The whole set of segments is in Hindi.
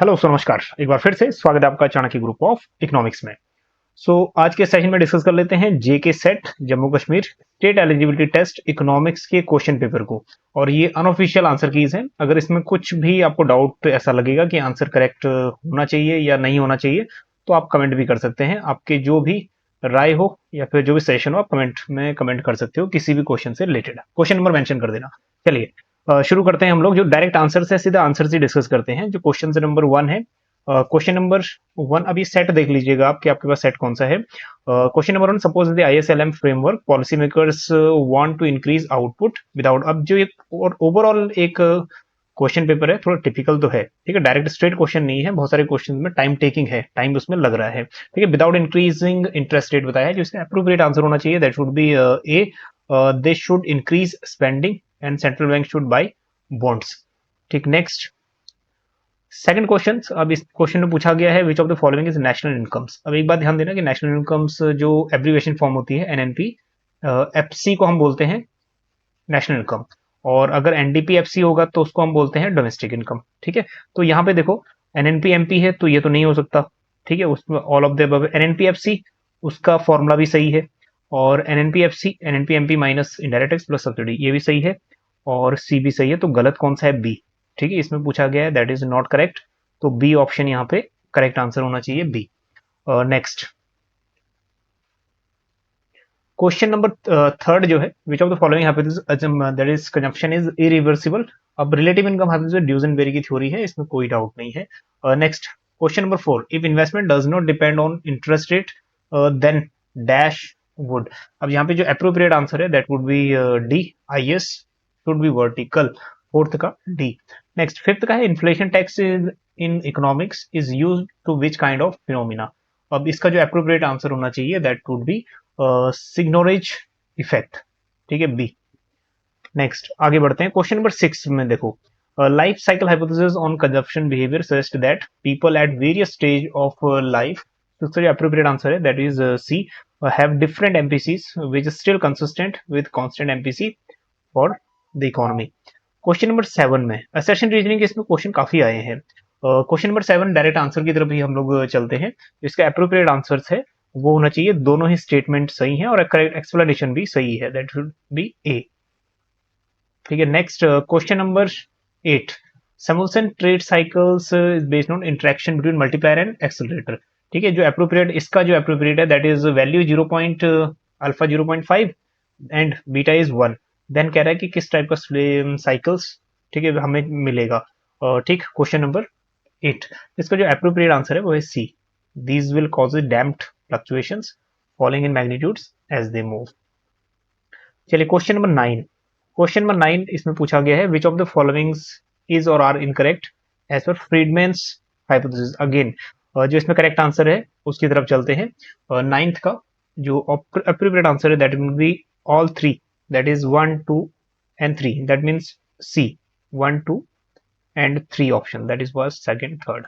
हेलो नमस्कार। एक बार फिर से स्वागत है आपका चाणक्य ग्रुप ऑफ इकोनॉमिक्स में। आज के सेशन में डिस्कस कर लेते हैं JK SET Jammu Kashmir state eligibility test economics के क्वेश्चन पेपर को। और ये अनऑफिशियल आंसर कीज हैं। अगर इसमें कुछ भी आपको डाउट ऐसा लगेगा कि आंसर करेक्ट होना चाहिए या नहीं होना चाहिए तो आप कमेंट भी कर सकते हैं। आपके जो भी राय हो या फिर जो भी सेशन हो आप कमेंट में कमेंट कर सकते हो किसी भी क्वेश्चन से रिलेटेड। क्वेश्चन नंबर मेंशन कर देना। चलिए शुरू करते हैं। हम लोग जो डायरेक्ट आंसर से सीधा आंसर से डिस्कस करते हैं। जो क्वेश्चन नंबर 1 है, क्वेश्चन नंबर 1 अभी सेट देख लीजिएगा आप कि आपके पास सेट कौन सा है। Question number 1, suppose the ISLM framework policy makers want to increase output without. अब जो एक ओवरऑल एक क्वेश्चन पेपर है, थोड़ा टिपिकल तो है, ठीक है, डायरेक्ट स्ट्रेट क्वेश्चन नहीं है, बहुत सारे क्वेश्चन में टाइम टेकिंग है, टाइम उसमें लग रहा है, ठीक है। विदाउट इंक्रीजिंग इंटरेस्ट रेट बताया है, जो इसका एप्रोप्रिएट आंसर होना चाहिए that should B A, they should increase spending and central bank should buy bonds. ठीक, नेक्स्ट सेकंड क्वेश्चन। अब इस क्वेश्चन में पूछा गया है which of the following is national incomes. अब एक बात ध्यान देना कि नेशनल इनकम्स जो एब्रीविएशन फॉर्म होती है एनएनपी, एफसी को हम बोलते हैं नेशनल इनकम, और अगर एनडीपी एफसी होगा तो उसको हम बोलते हैं डोमेस्टिक इनकम, ठीक है। तो यहाँ पे देखो एनएनपी एमपी है तो ये तो नहीं हो सकता, ठीक है, उसमें all of the above. NNP FC उसका फॉर्मूला भी सही है, और NNP FC NNP MP minus indirect tax plus subsidy ये भी सही है, और सी भी सही है। तो गलत कौन सा है? बी, ठीक है, इसमें पूछा गया है दैट इज नॉट करेक्ट। तो बी ऑप्शन यहाँ पे करेक्ट आंसर होना चाहिए, B. Next question number third जो है, which of the following hypothesis that is consumption is irreversible. अब रिलेटिव इनकम हाइपोथेसिस ड्यूसेनबेरी की थ्योरी है, इसमें कोई डाउट नहीं है। Next question number 4, if investment does not depend on interest rate then dash would. अब यहाँ पे जो अप्रोप्रिएट आंसर है that would be D, I S should be vertical, fourth का डी। नेक्स्ट फिफ्थ का है, inflation tax in economics is used to which kind of phenomena. अब इसका जो अप्रोप्रिएट आंसर होना चाहिए that would be seigniorage effect, ठीक है, बी। नेक्स्ट आगे बढ़ते हैं। क्वेश्चन नंबर 6 में देखो, life cycle hypothesis on consumption behaviour suggest that people at various stage of life, तो इसका जो अप्रोप्रिएट आंसर है that is C, have different MPCs which is still consistent with constant MPC for the economy. Question number 7 में असर्शन रीजनिंग के इसमें क्वेश्चन काफी आए हैं। क्वेश्चन नंबर 7 डायरेक्ट आंसर की तरफ ही हम लोग चलते हैं। इसका अप्रोप्रिएट आंसर है वो होना चाहिए, दोनों ही स्टेटमेंट सही हैं और करेक्ट एक्सप्लेनेशन भी सही है, दैट शुड बी ए, ठीक है। Next question number 8, Samuelson trade cycles is based on interaction between multiplier and accelerator, ठीक है। जो अप्रोप्रिएट, इसका जो अप्रोप्रिएट है that is value 0. Alpha 0.5 and beta is 1। Then कह रहा है कि किस टाइप का साइकिल्स, ठीक है, हमें मिलेगा, ठीक। क्वेश्चन नंबर 8, इसका जो अप्रोप्रिएट आंसर है वो है सी, these will cause damped fluctuations falling in magnitudes as they move। चलिए क्वेश्चन नंबर 9। क्वेश्चन नंबर 9 इसमें पूछा गया है which of the followings is or are incorrect as per Friedman's hypothesis. Again जो इसमें करेक्ट आंसर है उसकी तरफ चलते हैं। नाइन्थ का जो अप्रोप्रिएट आंसर है that will be all three, that is 1 2 and 3, that means C 1 2 and 3 option, that is first second third.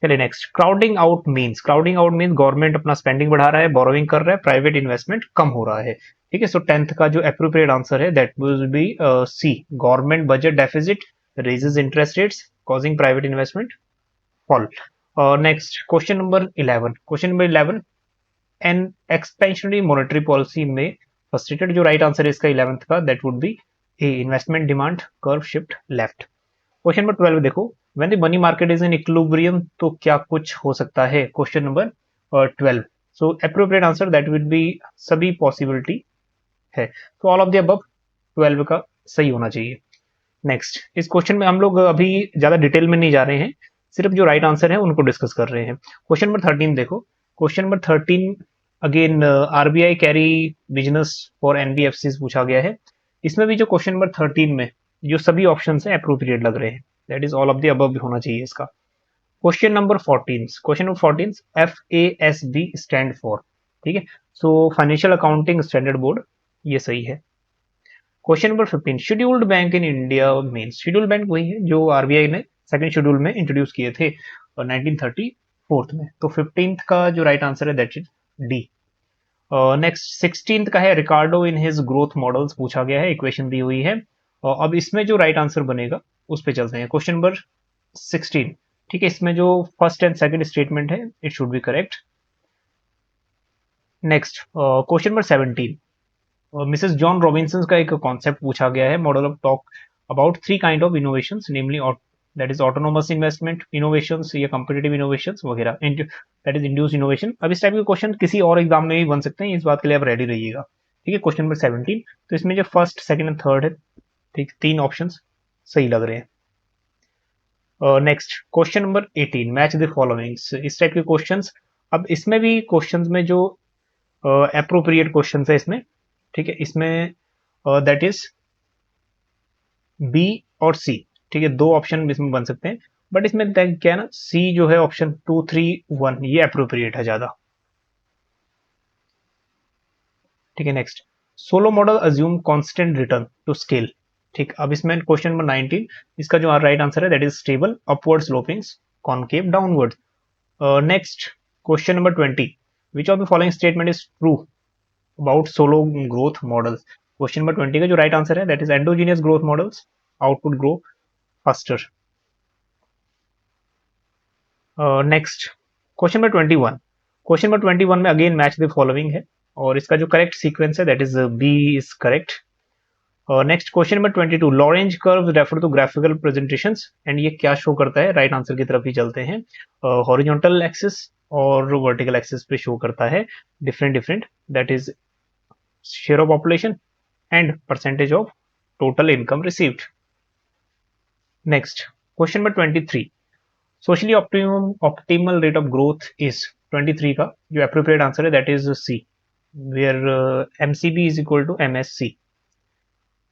चलिए next, crowding out means, crowding out means government अपना स्पेंडिंग बढ़ा रहा है, बोरोइंग कर रहा है, प्राइवेट इन्वेस्टमेंट कम हो रहा है, ठीक है। सो 10th का जो अप्रोप्रिएट आंसर है that will be C, government budget deficit raises interest rates causing private investment fall. Next question number 11। Question number 11, an expansionary monetary policy में फर्स्टेटेड, जो राइट आंसर है इसका 11th का that would be A, investment demand curve shift left. Question number 12 देखो, when the money market is in equilibrium तो क्या कुछ हो सकता है, question number 12। So appropriate answer that will B सभी पॉसिबिलिटी है, तो ऑल ऑफ द अबव 12 का सही होना चाहिए। नेक्स्ट इस क्वेश्चन में हम लोग अभी ज्यादा डिटेल में नहीं जा रहे हैं, सिर्फ जो राइट आंसर है उनको डिस्कस कर रहे हैं। क्वेश्चन नंबर 13 देखो, question number 13 again RBI carry business for NBFC पूछा गया है। इसमें भी जो क्वेश्चन नंबर 13 में जो सभी ऑप्शन है अप्रोप्रिएट लग रहे हैं, that is all of the above भी होना चाहिए इसका। Question number 14, question number 14 F A S B stand for, ठीक है, so financial accounting standard board, ये सही है। Question number 15, scheduled bank in India means, scheduled bank वही है जो आरबीआई ने सेकंड शेड्यूल में इंट्रोड्यूस किए थे 1934 में, तो 15th का जो राइट आंसर है that is D. Next 16th का है, रिकार्डो इन हिज ग्रोथ मॉडल्स पूछा गया है, इक्वेशन दी हुई है। अब इसमें जो राइट आंसर बनेगा उस पे चलते हैं। क्वेश्चन नंबर 16, ठीक है, इसमें जो फर्स्ट एंड सेकंड स्टेटमेंट है it should be correct. Next question number 17, Mrs John Robinson का एक कॉन्सेप्ट पूछा गया है, model of talk about three kind of innovations, namely that is autonomous investment innovations या कॉम्पिटिटिव इनोवेशंस वगैरह, दैट इज इंड्यूस इनोवेशन। अब इस टाइप के क्वेश्चन किसी और एग्जाम में भी बन सकते हैं, इस बात के लिए आप रेडी रहिएगा। ठीक है, क्वेश्चन नंबर 17, तो इसमें जो फर्स्ट सेकंड एंड थर्ड है, ठीक, तीन ऑप्शंस सही लग रहे हैं। Next question number 18, match the followings, इस टाइप के क्वेश्चंस। अब इसमें भी क्वेश्चंस में जो अप्रोप्रिएट क्वेश्चंस है इसमें, ठीक है, इसमें दैट इज बी और सी, ठीक है, दो ऑप्शन इसमें बन सकते हैं, बट इसमें क्या है ना, सी जो है ऑप्शन 2 3 1 ये अप्रोप्रिएट है ज्यादा। ठीक है, next Solow model assume constant return to scale. ठीक, अब इसमें क्वेश्चन नंबर 19, इसका जो राइट आंसर है that is stable upward slopings concave downward. Next question number 20, which of the following statement is true about Solow growth models. Question number 20 का जो राइट आंसर है that is endogenous growth models output grow faster. Next question number 21, question number 21 में अगेन मैच द फॉलोइंग है, और इसका जो करेक्ट सीक्वेंस है that is B is correct. Next question number 22, Lorenz curve refer to graphical presentations, and ये क्या शो करता है, राइट आंसर की तरफ ही चलते हैं। हॉरिजॉन्टल एक्सिस और वर्टिकल एक्सिस पे शो करता है different that is share of population and percentage of total income received. Next question number 23, socially optimal rate of growth is 23 का जो एप्रोप्रिएट आंसर है that is C, where MCB is equal to MSC.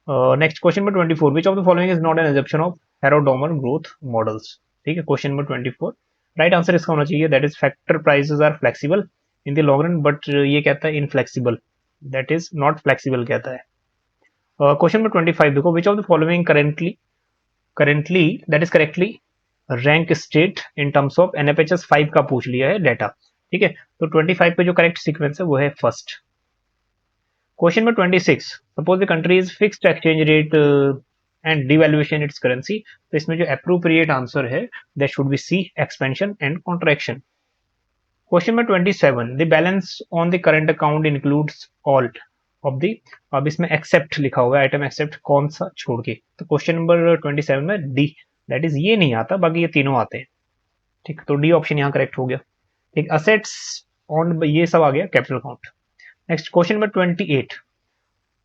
Next question number 24, which of the following is not an assumption of Harrod Domar growth models. ठीक है, क्वेश्चन नंबर 24, राइट आंसर इसका होना चाहिए that is factor prices are flexible in the long run, but ये कहता है inflexible, that is not flexible कहता है। क्वेश्चन नंबर 25 देखो, which of the following currently that is correctly rank state in terms of NFHS 5 का पूछ लिया है डाटा। ठीक है, तो 25 पे जो करेक्ट सीक्वेंस है वो है first. Question number 26, suppose the country is fixed exchange rate and devaluation its currency, तो इसमें जो एप्रोप्रिएट आंसर है that should be C, expansion and contraction. Question number 27, the balance on the current account includes all of the, अब इसमें एक्सेप्ट लिखा हुआ है, आइटम एक्सेप्ट कौन सा छोड़ के, तो क्वेश्चन नंबर 27 में डी, दैट इज ये नहीं आता, बाकी ये तीनों आते हैं। ठीक, तो डी ऑप्शन यहाँ करेक्ट हो गया। ठीक, असेट्स ऑन ये सब आ गया capital account. Next question number 28,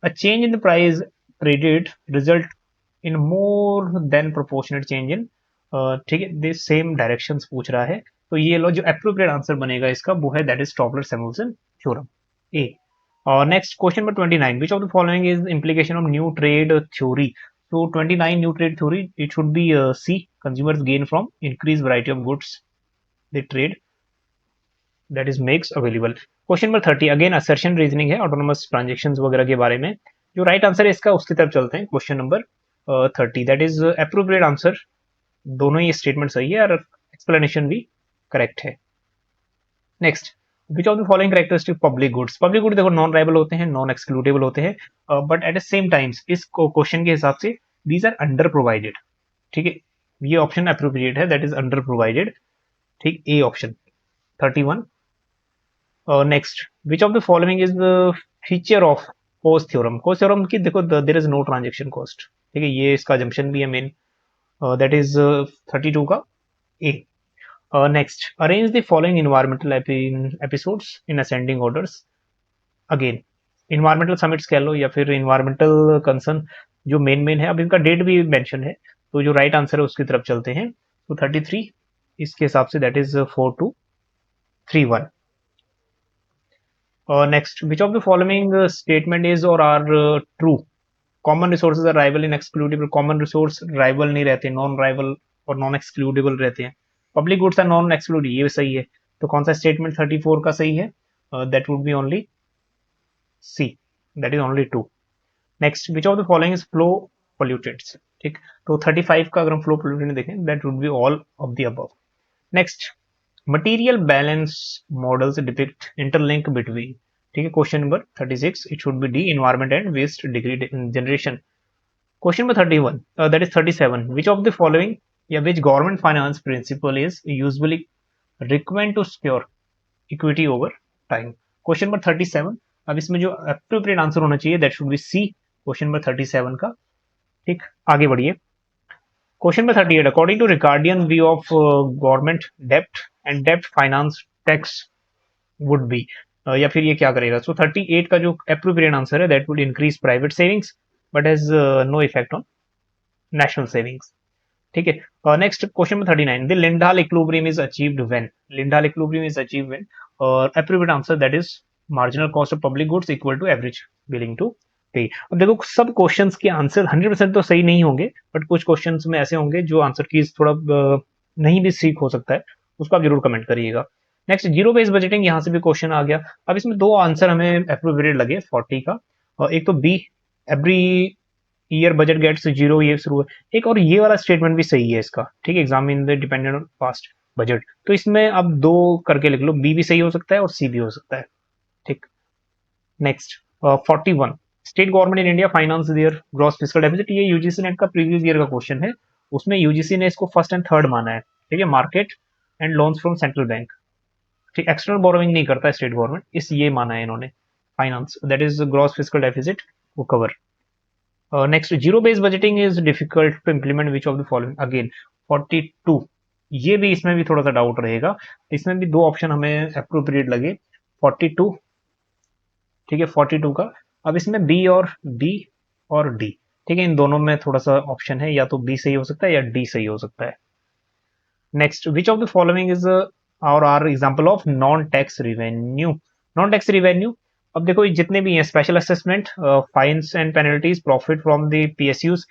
a change in the price traded result in more than proportionate change in, ठीक है, दिस सेम डायरेक्शंस पूछ रहा है, तो ये लो जो एप्रोप्रिएट आंसर बनेगा इसका वो है that is Stolper Samuelson theorem A. और next question number 29, which of the following is implication of new trade theory. तो 29 new trade theory it should be C, consumers gain from increase variety of goods the trade that is makes available. Question number 30, again assertion reasoning है ऑटोनोमस ट्रांजेक्शंस वगैरह के बारे में, जो राइट आंसर है इसका उसकी तरफ चलते हैं। Question number 30 that is appropriate answer, दोनों ही स्टेटमेंट सही है और एक्सप्लेनेशन भी करेक्ट है। Next, which of the following characteristic public goods, public good देखो नॉन राइवल होते हैं, नॉन एक्सक्लूडेबल होते हैं, but at the same times इस क्वेश्चन के हिसाब से दीज आर अंडर प्रोवाइडेड। ठीक है, ये ऑप्शन अप्रोप्रिएट है दैट इज अंडर प्रोवाइडेड। ठीक, A option 31। Next, which of the following is the feature of Coase theorem, Coase theorem की देखो there is no transaction cost. ठीक है, ये इसका जंक्शन भी है मेन, दैट इज 32 का A. Next, arrange the following environmental episodes in ascending orders. Again environmental summits कह लो या फिर इन्वायरमेंटल कंसर्न जो मेन है, अब इनका डेट भी मेंशन है, तो जो राइट आंसर है उसकी तरफ चलते हैं। तो 33 इसके हिसाब से that is 4231। Next, which of the following statement is or are true, common resources are rival in excludable, common resource rival नहीं रहते, नॉन राइवल और नॉन एक्सक्लूडेबल रहते हैं। Public goods are non exclude, ये सही है, तो कौन सा स्टेटमेंट 34 का सही है, that would be only C, that is only 2। Next, which of the following is flow pollutants. ठीक, तो 35 का अगर हम फ्लो पोल्यूटेंट देखें that would be all of the above. Next, material balance models depict interlink between. ठीक है, question number 36 it should be D, environment and waste degree generation. Question number 31 that is 37, which of the following या which government finance principal is usually recommend to secure equity over time. Question number 37, अब इसमें जो अप्रोप्रिएट आंसर होना चाहिए that should be C, question number 37 का। ठीक, आगे बढ़िए। Question number 38, according to Ricardian view of government dept and dept finance tax would be, या फिर ये क्या करेगा। सो 38 का जो अप्रोप्रिएट आंसर है that would increase private savings but has no effect on national savings. ठीक है, next question number 39, the Lindahl equilibrium is achieved when, Lindahl equilibrium is achieved when, और appropriate answer that is marginal cost of public goods equal to average billing to pay. अब देखो सब क्वेश्चंस के आंसर 100% तो सही नहीं होंगे, बट कुछ क्वेश्चंस में ऐसे होंगे जो आंसर की थोड़ा नहीं भी सीख हो सकता है, उसको आप जरूर कमेंट करिएगा। नेक्स्ट, जीरो बेस्ड बजटिंग, यहाँ से भी क्वेश्चन आ गया। अब इसमें दो आंसर हमें अप्रोप्रिएट लगे 40 का, और एक तो B, every year budget gets zero, ये शुरू है। एक और ये वाला स्टेटमेंट भी सही है इसका, ठीक है, exam in the dependent on past budget. तो इसमें अब दो करके लिख लो, बी भी सही हो सकता है और सी भी हो सकता है। ठीक, next 41, state government in India finance their gross fiscal deficit, ये यूजीसी नेट का प्रीवियस ईयर का क्वेश्चन है। उसमें यूजीसी ने इसको फर्स्ट एंड थर्ड माना है, ठीक है, market and loans from central bank. ठीक, एक्सटर्नल बोरोइंग नहीं करता स्टेट गवर्नमेंट, इस ये माना है इन्होंने, finance that is gross fiscal deficit वो cover. Next, zero based budgeting is difficult to implement which of the following, again 42, ये भी इसमें भी थोड़ा सा डाउट रहेगा, इसमें भी दो ऑप्शन हमें अप्रोप्रिएट लगे 42, ठीक है, 42 का। अब इसमें बी और डी, ठीक है, इन दोनों में थोड़ा सा ऑप्शन है, या तो बी सही हो सकता है या डी सही हो सकता है। Next, which of the following is or are example of non tax revenue, non tax revenue. अब देखो ये जितने भी हैं, special assessment, fines and penalties, profit from the PSUs,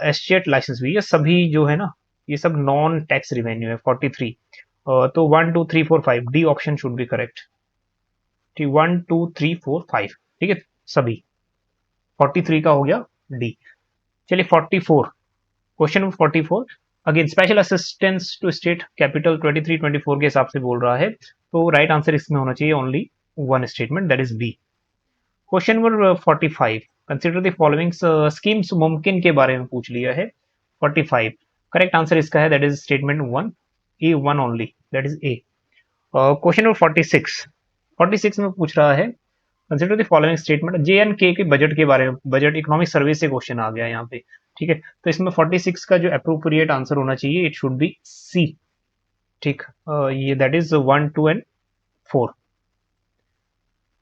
estate license भी, ये सभी जो है ना, ये सब नॉन टैक्स रिवेन्यू है 43। तो 1 2 3 4 5 D option should be correct. ठीक, 1 2 3 4 5, ठीक है, सभी 43 का हो गया डी। चलिए 44, question number 44, again special assistance to state capital 23 24 के हिसाब से बोल रहा है, तो राइट आंसर इसमें होना चाहिए only one statement, that is B. Question number 45, consider the following schemes, मुमकिन के बारे में पूछ लिया है 45, करेक्ट आंसर इसका है that is statement 1, A 1 only, that is A. Question number 46 में पूछ रहा है consider the following statement, J and के बजट के बारे में, बजट इकोनॉमिक सर्वे से क्वेश्चन आ गया यहाँ पे, ठीक है, तो इसमें 46 का जो अप्रोप्रिएट आंसर होना चाहिए इट शुड बी सी। ठीक, ये दैट इज 1 2 एंड 4।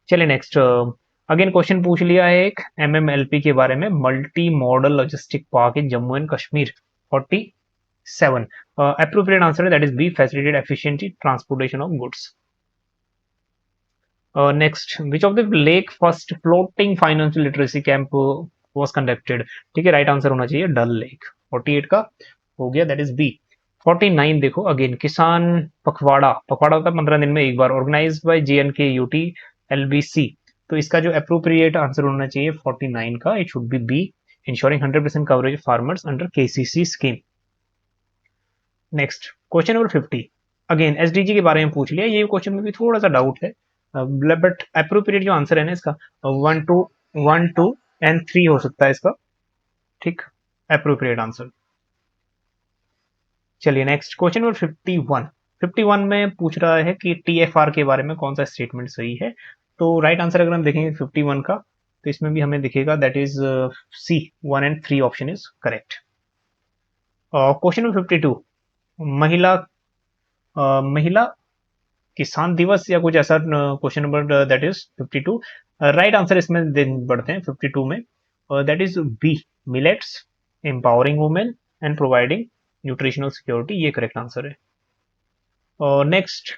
चलिए नेक्स्ट, अगेन क्वेश्चन पूछ लिया है एक MMLP के बारे में, multi modal logistic park in Jammu and Kashmir 47, appropriate answer है that is B, facilitated efficiently transportation of goods. Next, which of the lake first floating financial literacy camp was conducted, ठीक है, राइट आंसर होना चाहिए डल लेक, 48 का हो गया, दैट इज बी। 49 देखो, अगेन किसान पखवाड़ा, पखवाड़ा होता है 15 दिन में एक बार, ऑर्गेनाइज्ड बाय JNKUT LBC, तो इसका जो अप्रोप्रिएट आंसर होना चाहिए 49 का, it should be B, insuring 100% coverage farmers under KCC scheme. Next, question number 50, again SDG के बारे में पूछ लिया, ये क्वेश्चन में भी थोड़ा सा डाउट है, बट अप्रोप्रिएट जो आंसर है ना इसका 1 2 एंड 3 हो सकता है इसका, ठीक, अप्रोप्रिएट आंसर। चलिए नेक्स्ट, क्वेश्चन नंबर 51 में पूछ रहा है कि TFR के बारे में कौन सा स्टेटमेंट सही है, तो राइट आंसर अगर हम देखेंगे 51 का, तो इसमें भी हमें दिखेगा that is C, 1 and 3 option is correct. Question number 52, महिला किसान दिवस या कुछ ऐसा क्वेश्चन नंबर, दैट इज 52, राइट आंसर इसमें बढ़ते हैं 52 में, that is B, millets empowering women and providing nutritional security, ये करेक्ट आंसर है। Next,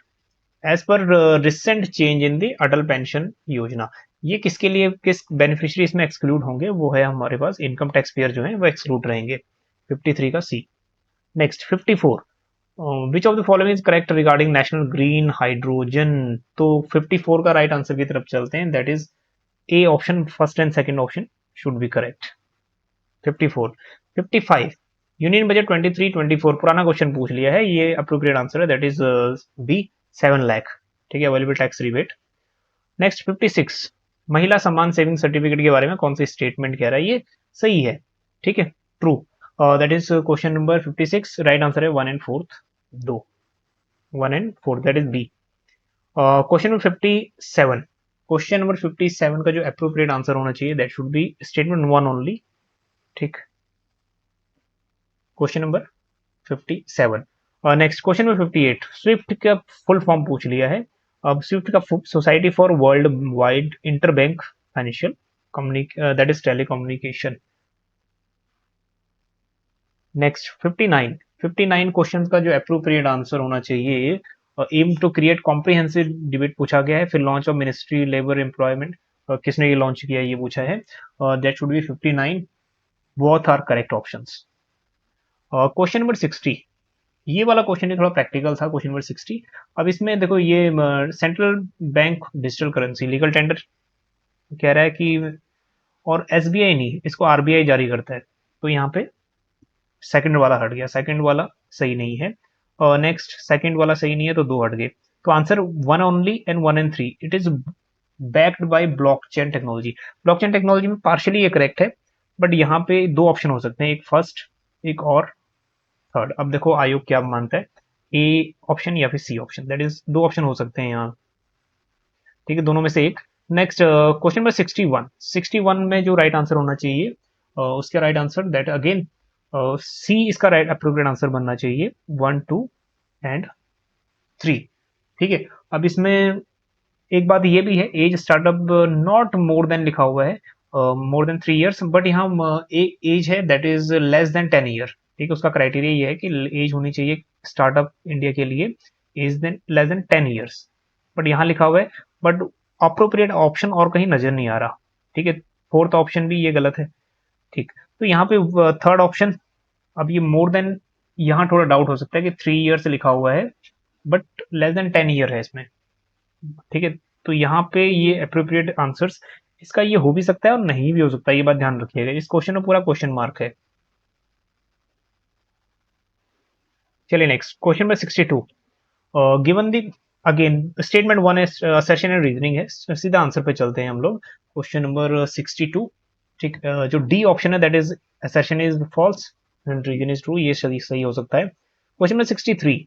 as per recent change in the Atal pension Yojana, ये किसके लिए, किस बेनिफिशियरी इसमें एक्सक्लूड होंगे, वो है हमारे पास इनकम टैक्स पेयर जो है वो एक्सक्लूड रहेंगे, 53 का C. Next 54, which of the following is correct regarding national green hydrogen, तो 54 का राइट आंसर की तरफ चलते हैं, that is A option, first and second option should be correct 54। 55, union budget 23-24, पुराना क्वेश्चन पूछ लिया है, ये अप्रोप्रिएट आंसर है दैट इज बी, 7 लाख, ठीक है, अवेलेबल टैक्स रिबेट। नेक्स्ट 56, महिला सम्मान सेविंग सर्टिफिकेट के बारे में कौन सी स्टेटमेंट कह रहा है, ये सही है, ठीक है, true. That is question number 56. Right answer है 1 एंड 4, दो 1 and 4, that is B. Question number 57. Question number 57 का जो अप्रोप्रिएट आंसर होना चाहिए that should be statement 1 only. ठीक, question number 57. Next question number 58. SWIFT का फुल फॉर्म पूछ लिया है. अब स्विफ्ट का society for world wide interbank financial that is telecommunication. Next 59. 59 question का जो अप्रोप्रिएट आंसर होना चाहिए, aim to create comprehensive debate पूछा गया है. फिर launch of ministry labour employment, किसने ये लॉन्च किया ये पूछा है. That should be 59. Both are correct options. Question number 60. ये वाला क्वेश्चन है थोड़ा प्रैक्टिकल था. Question number 60. अब इसमें देखो ये central bank digital currency legal tender कह रहा है कि, और एसबीआई नहीं, इसको आरबीआई जारी करता है. तो यहाँ पे सेकंड वाला हट गया, सेकंड वाला सही नहीं है. और नेक्स्ट सेकंड वाला सही नहीं है तो दो हट गए. तो answer 1 only and 1 and 3. It is backed by blockchain technology. Blockchain technology में पार्शियली ये करेक्ट है, बट यहाँ पे दो ऑप्शन हो सकते हैं, एक फर्स्ट एक और थर्ड. अब देखो आयोग क्या मानता है, ए ऑप्शन या फिर सी ऑप्शन, दैट इज दो ऑप्शन हो सकते हैं यहाँ. ठीक है, दोनों में से एक. Next question number 61. 61 में जो राइट आंसर होना चाहिए, उसका राइट आंसर दैट अगेन सी इसका राइट अप्रोप्रिएट आंसर बनना चाहिए. 1 2 एंड 3. ठीक है. अब इसमें एक बात ये भी है, age startup not more than लिखा हुआ है, मोर देन 3 years, बट यहाँ एज है that is less than 10 year. ठीक है, उसका क्राइटेरिया ये है कि एज होनी चाहिए स्टार्टअप इंडिया के लिए is than less than 10 years, but यहाँ लिखा हुआ है. बट अप्रोप्रिएट ऑप्शन और कहीं नजर नहीं आ रहा. ठीक है, फोर्थ ऑप्शन भी ये गलत है. ठीक, तो यहाँ पे थर्ड ऑप्शन, अब ये मोर देन, यहाँ थोड़ा डाउट हो सकता है कि 3 years लिखा हुआ है बट लेस देन 10 year है इसमें. ठीक है, तो यहाँ पे ये अप्रोप्रिएट आंसर्स, इसका ये हो भी सकता है और नहीं भी हो सकता है, ये बात ध्यान रखिएगा. इस क्वेश्चन में पूरा क्वेश्चन मार्क है. चलिए नेक्स्ट क्वेश्चन में 62. गिवन दी, अगेन स्टेटमेंट 1 है, असर्शन एंड रीजनिंग है. सीधा आंसर पे चलते हैं हम लोग. Question number 62. ठीक, जो डी ऑप्शन है that is assertion is false and reason is true, ये सही सही हो सकता है. Question number 63.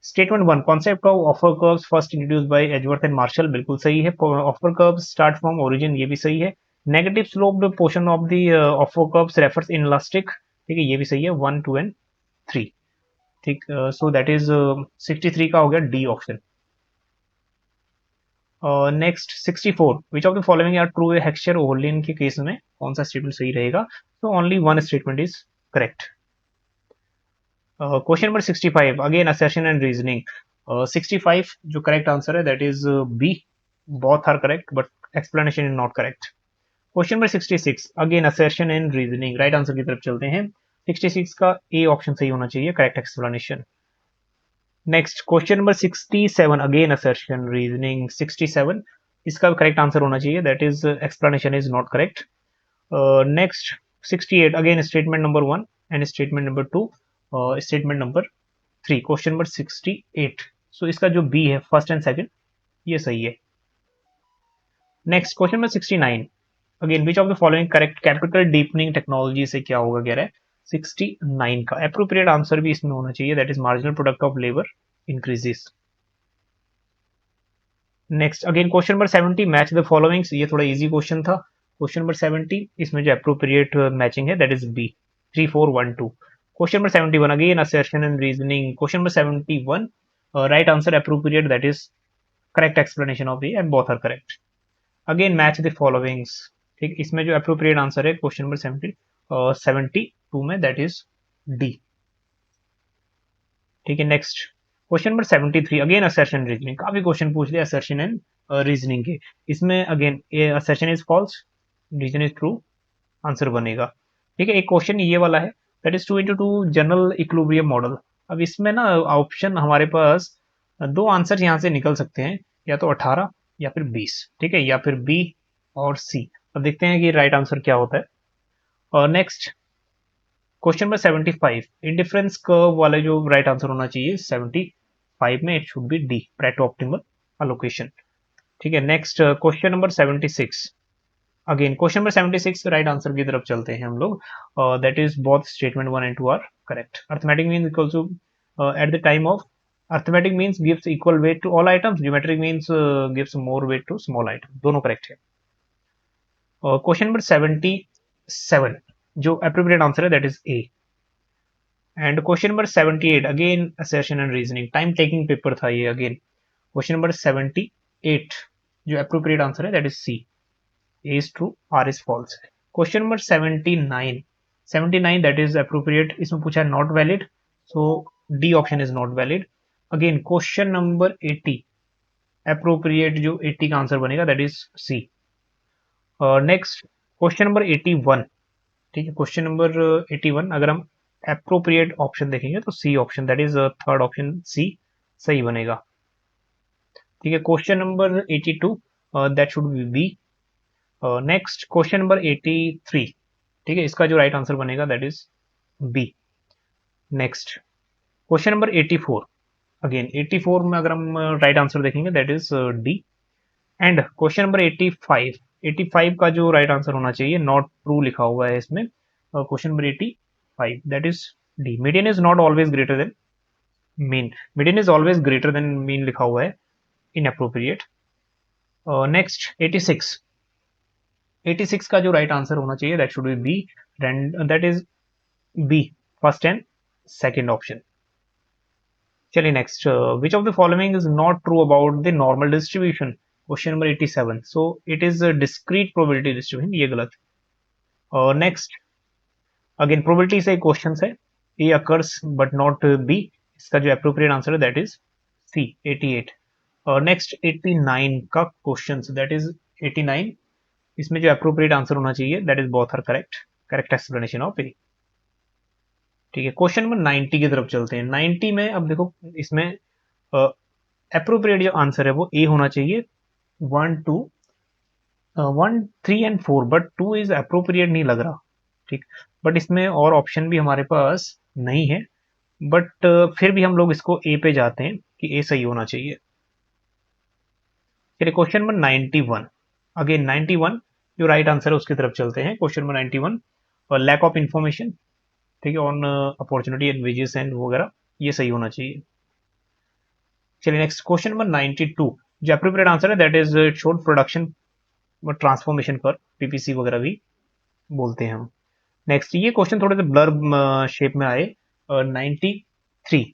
Statement 1, concept of offer curves first introduced by Edgeworth and Marshall, बिल्कुल सही है. Offer curves start from origin, ये भी सही है. Negative sloped portion of the offer curves refers in elastic, ठीक है, ये भी सही है. 1 2 एंड 3. ठीक, सो दैट इज 63 का हो गया D option. Next 64. Which of the following are true Heckscher Ohlin के केस में कौन सा स्टेटमेंट सही रहेगा. तो only one statement is correct. Question number 65. Again assertion and reasoning. 65 जो करेक्ट आंसर है that is B. Both are correct but explanation is not correct. Question number 66. Again assertion and reasoning, right answer की तरफ चलते हैं. 66 का ए ऑप्शन सही होना चाहिए, correct explanation. Next question number 67. Again assertion reasoning 67, इसका करेक्ट आंसर होना चाहिए that is explanation is not correct. Next 68. Again statement number 1 and statement number 2, statement number 3. Question number 68. सो इसका जो बी है फर्स्ट एंड सेकंड ये सही है. Next question number 69. Again which of the following correct capital deepening technology से क्या होगा कह रहा है. 69 का अप्रोप्रिएट आंसर भी इसमें होना चाहिए that is marginal product of labour increases. Next again question number 70. Match the followings, ये थोड़ा इजी क्वेश्चन था. क्वेश्चन नंबर 70, इसमें जो अप्रोप्रिएट मैचिंग है that is B. 3 4 1 2. Question number 71. Again assertion and reasoning. Question number 71, right answer appropriate that is correct explanation of A and both are correct. Again match the followings. ठीक, इसमें जो अप्रोप्रिएट आंसर है क्वेश्चन नंबर 72 में दैट इज डी. ठीक है, next question number 73. Again assertion reasoning, काफी क्वेश्चन पूछ लिया असर्शन एंड रीजनिंग के. इसमें again assertion is false, reason is true, answer बनेगा. ठीक है, एक क्वेश्चन ये वाला है that is 2 into 2 general equilibrium model. अब इसमें ना ऑप्शन हमारे पास दो आंसर यहाँ से निकल सकते हैं, या तो 18 या फिर 20. ठीक है, या फिर बी और सी. अब देखते हैं कि राइट आंसर क्या होता है. और next question number 75. Indifference curve वाला जो राइट आंसर होना चाहिए 75 में, it should be D, Pareto optimal allocation. ठीक है, next question number 76. Again question number 76 right answer की तरफ चलते हैं हम लोग. That is both statement 1 and 2 are correct. Arithmetic means equal to at the time of arithmetic means gives equal weight to all items, geometric means gives more weight to small item. दोनों करेक्ट है. क्वेश्चन नंबर 77 जो अप्रोप्रिएट आंसर है that is A. And question number 78 again assertion and reasoning time taking paper था ये. अगेन क्वेश्चन नंबर 78 जो अप्रोप्रिएट आंसर है that is C. A is true, R is false. Question number 79 that is appropriate. इसमें पूछा है not valid, so D option is not valid. Again question number 80 appropriate जो 80 का आंसर बनेगा that is C. Next question number 81. ठीक है, क्वेश्चन नंबर 81 अगर हम अप्रोप्रिएट ऑप्शन देखेंगे तो C option that is third option C सही बनेगा. ठीक है, question number 82 that should be B. Next question number 83. ठीक है, इसका जो राइट आंसर बनेगा that is B. Next question number 84. Again 84 में अगर हम राइट आंसर देखेंगे that is D. And question number 85 का जो राइट आंसर होना चाहिए नॉट ट्रू लिखा हुआ है इसमें. Question number 85 that is D. Median is not always greater than mean. Median is always greater than mean लिखा हुआ है इनअप्रोप्रिएट. नेक्स्ट 86 का जो राइट आंसर होना चाहिए that should be B. That is B first and second option. चलिए next. Which of the following is not true about the normal distribution. Question number 87. So it is discrete probability distribution, ये गलत. नेक्स्ट अगेन प्रोबेबिलिटी से क्वेश्चन है. A occurs but not B. इसका जो अप्रोप्रिएट आंसर है दैट इज सी 88. नेक्स्ट 89 का क्वेश्चन दैट इज 89. इसमें जो अप्रोप्रिएट आंसर होना चाहिए that is both are correct. Correct explanation of A. ठीक है, क्वेश्चन नंबर 90 की तरफ चलते हैं. 90 में अब देखो इसमें अप्रोप्रिएट जो आंसर है वो ए होना चाहिए. 1 3 and 4 बट 2 इज अप्रोप्रिएट नहीं लग रहा. ठीक, बट इसमें और ऑप्शन भी हमारे पास नहीं है. बट फिर भी हम लोग इसको ए पे जाते हैं कि ए सही होना चाहिए. चलिए क्वेश्चन नंबर 91. अगेन 91 जो राइट आंसर है उसकी तरफ चलते हैं. क्वेश्चन नंबर 91 और लैक ऑफ इंफॉर्मेशन. ठीक है, on opportunity and wages and वगैरह ये सही होना चाहिए. चलिए नेक्स्ट क्वेश्चन नंबर 92 जो अप्रोप्रिएट आंसर है that is showed production transformation पर पीपीसी वगैरह भी बोलते हैं हम. नेक्स्ट ये क्वेश्चन थोड़े से ब्लर शेप में आए. 93.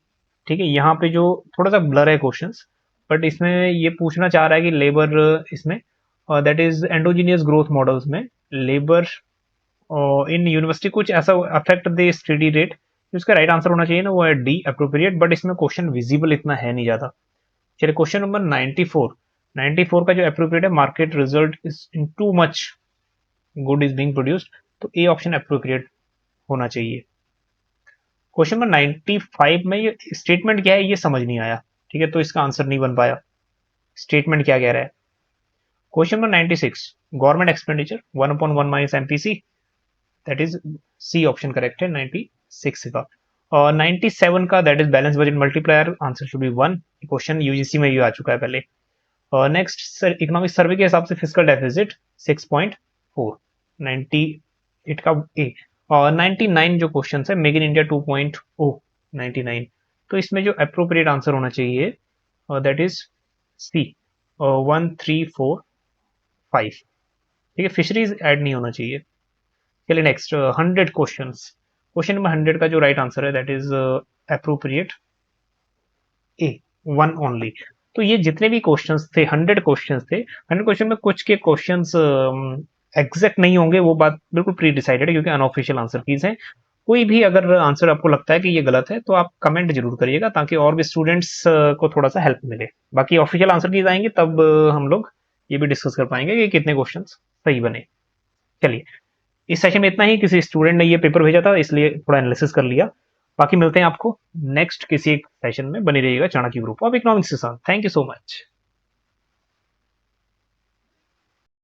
ठीक है, यहाँ पे जो थोड़ा सा ब्लर है क्वेश्चंस, बट इसमें ये पूछना चाह रहा है कि लेबर इसमें that is endogenous growth models में लेबर इन यूनिवर्सिटी कुछ ऐसा अफेक्ट द स्टडी रेट. उसका राइट आंसर होना चाहिए ना वो है डी अप्रोप्रिएट. बट इसमें क्वेश्चन विजिबल इतना है नहीं ज्यादा. चलिए क्वेश्चन नंबर 94 का जो अप्रोप्रिएट है market result is in too much good is being produced. तो ए ऑप्शन अप्रोप्रिएट होना चाहिए. क्वेश्चन नंबर 95 में ये स्टेटमेंट क्या है ये समझ नहीं आया. ठीक है, तो इसका आंसर नहीं बन पाया. स्टेटमेंट क्या कह रहा है. Question number 96 government expenditure 1/1 minus MPC that is C option correct है 96 का. और 97 का दैट इज balance budget multiplier answer should be 1. Question UGC में भी आ चुका है पहले. नेक्स्ट इकोनॉमिक सर्वे के हिसाब से फिस्कल डेफिसिट 6.4. 98 का ए. और 99 जो क्वेश्चन है मेक इन इंडिया 2.0 99. तो इसमें जो अप्रोप्रिएट आंसर होना चाहिए दैट इज सी 1 3 4 5. ठीक है, फिशरीज ऐड नहीं होना चाहिए. चलिए नेक्स्ट 100 क्वेश्चंस. क्वेश्चन नंबर 100 का जो राइट आंसर है that is appropriate A 1 only. तो ये जितने भी क्वेश्चंस थे 100 क्वेश्चंस थे. 100 क्वेश्चन में कुछ के क्वेश्चंस एग्जैक्ट नहीं होंगे, वो बात बिल्कुल प्री डिसाइडेड है क्योंकि अनऑफिशियल आंसर कीज हैं. कोई भी अगर आंसर आपको लगता है कि ये गलत है तो आप कमेंट जरूर करिएगा ताकि और भी स्टूडेंट्स को थोड़ा सा हेल्प मिले. बाकी ऑफिशियल आंसर कीज आएंगे तब हम लोग ये भी डिस्कस कर पाएंगे कि कितने क्वेश्चंस सही बने. चलिए इस सेशन में इतना ही. किसी स्टूडेंट ने ये पेपर भेजा था इसलिए थोड़ा एनालिसिस कर लिया. बाकी मिलते हैं आपको नेक्स्ट किसी एक सेशन में. बने रहिएगा चाणक्य ग्रुप ऑफ इकोनॉमिक्स के साथ. Thank you so much.